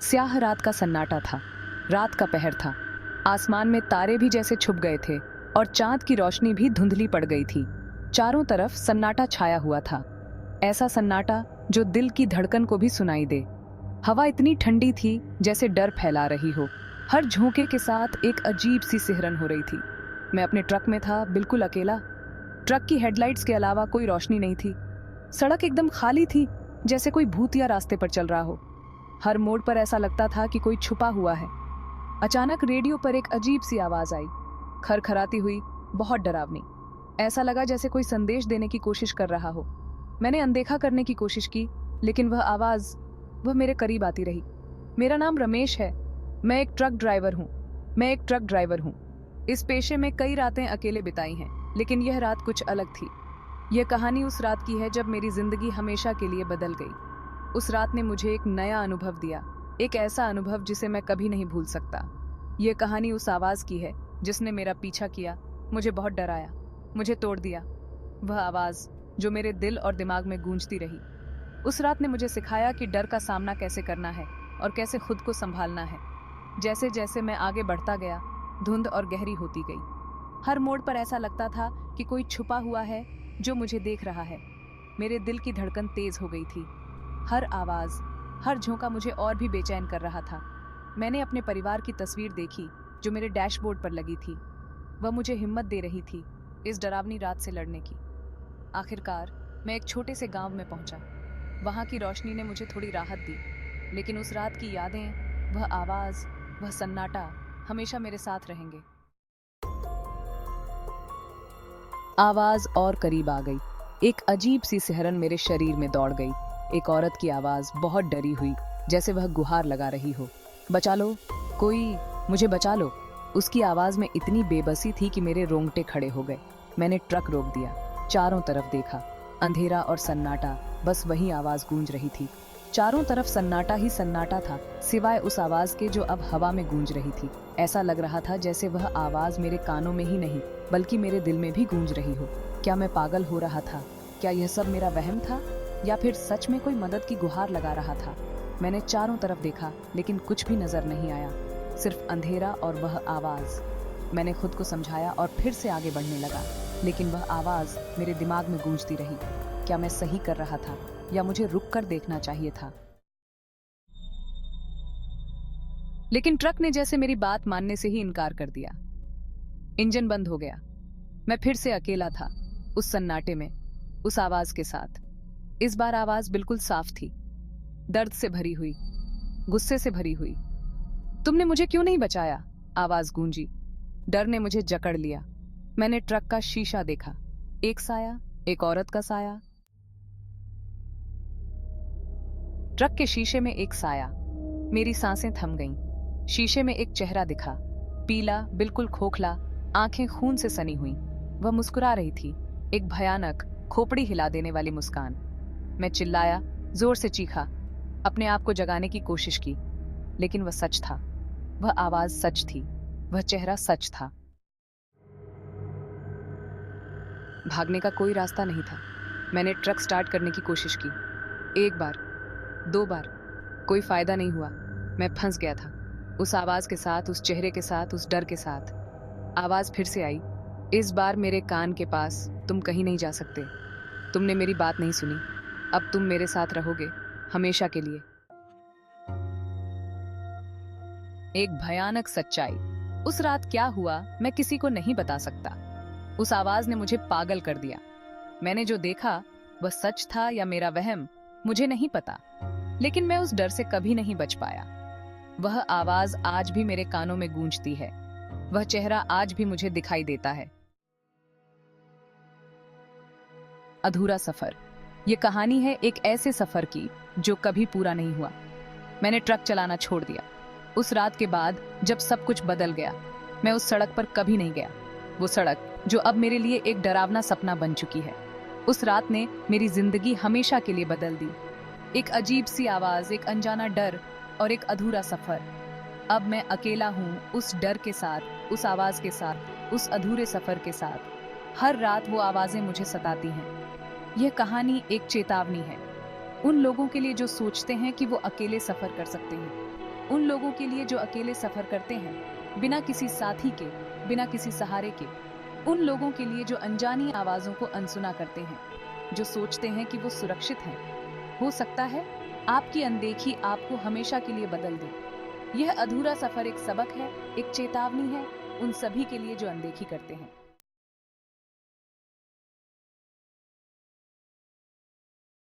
स्याह रात का सन्नाटा था। रात का पहर था। आसमान में तारे भी जैसे छुप गए थे और चांद की रोशनी भी धुंधली पड़ गई थी। चारों तरफ सन्नाटा छाया हुआ था, ऐसा सन्नाटा जो दिल की धड़कन को भी सुनाई दे। हवा इतनी ठंडी थी जैसे डर फैला रही हो। हर झोंके के साथ एक अजीब सी सिहरन हो रही थी। मैं अपने ट्रक में था, बिल्कुल अकेला। ट्रक की हेडलाइट्स के अलावा कोई रोशनी नहीं थी। सड़क एकदम खाली थी, जैसे कोई भूतिया रास्ते पर चल रहा हो। हर मोड़ पर ऐसा लगता था कि कोई छुपा हुआ है। अचानक रेडियो पर एक अजीब सी आवाज आई, खरखराती हुई, बहुत डरावनी। ऐसा लगा जैसे कोई संदेश देने की कोशिश कर रहा हो। मैंने अनदेखा करने की कोशिश की, लेकिन वह मेरे करीब आती रही। मेरा नाम रमेश है। मैं एक ट्रक ड्राइवर हूँ। इस पेशे में कई रातें अकेले बिताई हैं, लेकिन यह रात कुछ अलग थी। यह कहानी उस रात की है जब मेरी जिंदगी हमेशा के लिए बदल गई। उस रात ने मुझे एक नया अनुभव दिया, एक ऐसा अनुभव जिसे मैं कभी नहीं भूल सकता। यह कहानी उस आवाज की है जिसने मेरा पीछा किया, मुझे बहुत डराया, मुझे तोड़ दिया। वह आवाज जो मेरे दिल और दिमाग में गूंजती रही। उस रात ने मुझे सिखाया कि डर का सामना कैसे करना है और कैसे खुद को संभालना है। जैसे जैसे मैं आगे बढ़ता गया, धुंध और गहरी होती गई। हर मोड़ पर ऐसा लगता था कि कोई छुपा हुआ है जो मुझे देख रहा है। मेरे दिल की धड़कन तेज हो गई थी। हर आवाज, हर झोंका मुझे और भी बेचैन कर रहा था। मैंने अपने परिवार की तस्वीर देखी जो मेरे डैशबोर्ड पर लगी थी। वह मुझे हिम्मत दे रही थी इस डरावनी रात से लड़ने की। आखिरकार मैं एक छोटे से गांव में पहुंचा। वहां की रोशनी ने मुझे थोड़ी राहत दी, लेकिन उस रात की यादें, वह आवाज, वह सन्नाटा हमेशा मेरे साथ रहेंगे। आवाज और करीब आ गई। एक अजीब सी सिहरन मेरे शरीर में दौड़ गई। एक औरत की आवाज, बहुत डरी हुई, जैसे वह गुहार लगा रही हो। बचा लो, कोई मुझे बचा लो। उसकी आवाज में इतनी बेबसी थी कि मेरे रोंगटे खड़े हो गए। मैंने ट्रक रोक दिया, चारों तरफ देखा। अंधेरा और सन्नाटा, बस वही आवाज गूंज रही थी। चारों तरफ सन्नाटा ही सन्नाटा था, सिवाय उस आवाज के जो अब हवा में गूंज रही थी। ऐसा लग रहा था जैसे वह आवाज मेरे कानों में ही नहीं, बल्कि मेरे दिल में भी गूंज रही हो। क्या मैं पागल हो रहा था? क्या यह सब मेरा वहम था, या फिर सच में कोई मदद की गुहार लगा रहा था? मैंने चारों तरफ देखा, लेकिन कुछ भी नजर नहीं आया, सिर्फ अंधेरा और वह आवाज। मैंने खुद को समझाया और फिर से आगे बढ़ने लगा, लेकिन वह आवाज मेरे दिमाग में गूंजती रही। क्या मैं सही कर रहा था, या मुझे रुक कर देखना चाहिए था? लेकिन ट्रक ने जैसे मेरी बात मानने से ही इनकार कर दिया। इंजन बंद हो गया। मैं फिर से अकेला था, उस सन्नाटे में, उस आवाज के साथ। इस बार आवाज बिल्कुल साफ थी, दर्द से भरी हुई, गुस्से से भरी हुई। तुमने मुझे क्यों नहीं बचाया? आवाज गूंजी। डर ने मुझे जकड़ लिया। मैंने ट्रक का शीशा देखा। एक साया, एक औरत का साया। ट्रक के शीशे में एक साया। मेरी सांसें थम गईं। शीशे में एक चेहरा दिखा, पीला, बिल्कुल खोखला, आंखें खून से सनी हुई। वह मुस्कुरा रही थी, एक भयानक, खोपड़ी हिला देने वाली मुस्कान। मैं चिल्लाया, जोर से चीखा, अपने आप को जगाने की कोशिश की, लेकिन वह सच था। वह आवाज सच थी, वह चेहरा सच था। भागने का कोई रास्ता नहीं था। मैंने ट्रक स्टार्ट करने की कोशिश की। एक बार, दो बार, कोई फायदा नहीं हुआ। मैं फंस गया था, उस आवाज के साथ, उस चेहरे के साथ, उस डर के साथ। आवाज फिर से आई, इस बार मेरे कान के पास, तुम कहीं नहीं जा सकते। तुमने मेरी बात नहीं सुनी। अब तुम मेरे साथ रहोगे, हमेशा के लिए। एक भयानक सच्चाई। उस रात क्या हुआ मैं किसी को नहीं बता सकता। उस आवाज ने मुझे पागल कर दिया। मैंने जो देखा वह सच था या मेरा वहम, मुझे नहीं पता, लेकिन मैं उस डर से कभी नहीं बच पाया। वह आवाज आज भी मेरे कानों में गूंजती है। वह चेहरा आज भी मुझे दिखाई देता है। अधूरा सफर। यह कहानी है एक ऐसे सफर की जो कभी पूरा नहीं हुआ। मैंने ट्रक चलाना छोड़ दिया। उस रात के बाद जब सब कुछ बदल गया, मैं उस सड़क पर कभी नहीं गया। वो सड़क जो अब मेरे लिए एक डरावना सपना बन चुकी है। उस रात ने मेरी जिंदगी हमेशा के लिए बदल दी। एक अजीब सी आवाज, एक अनजाना डर और एक अधूरा सफर। अब मैं अकेला हूँ, उस डर के साथ, उस आवाज के साथ, उस अधूरे सफर के साथ। हर रात वो आवाजें मुझे सताती हैं। यह कहानी एक चेतावनी है उन लोगों के लिए जो सोचते हैं कि वो अकेले सफर कर सकते हैं। उन लोगों के लिए जो अकेले सफर करते हैं, बिना किसी साथी के, बिना किसी सहारे के। उन लोगों के लिए जो अनजानी आवाजों को अनसुना करते हैं, जो सोचते हैं कि वो सुरक्षित हैं। हो सकता है आपकी अनदेखी आपको हमेशा के लिए बदल दे। यह अधूरा सफर एक सबक है, एक चेतावनी है उन सभी के लिए जो अनदेखी करते हैं।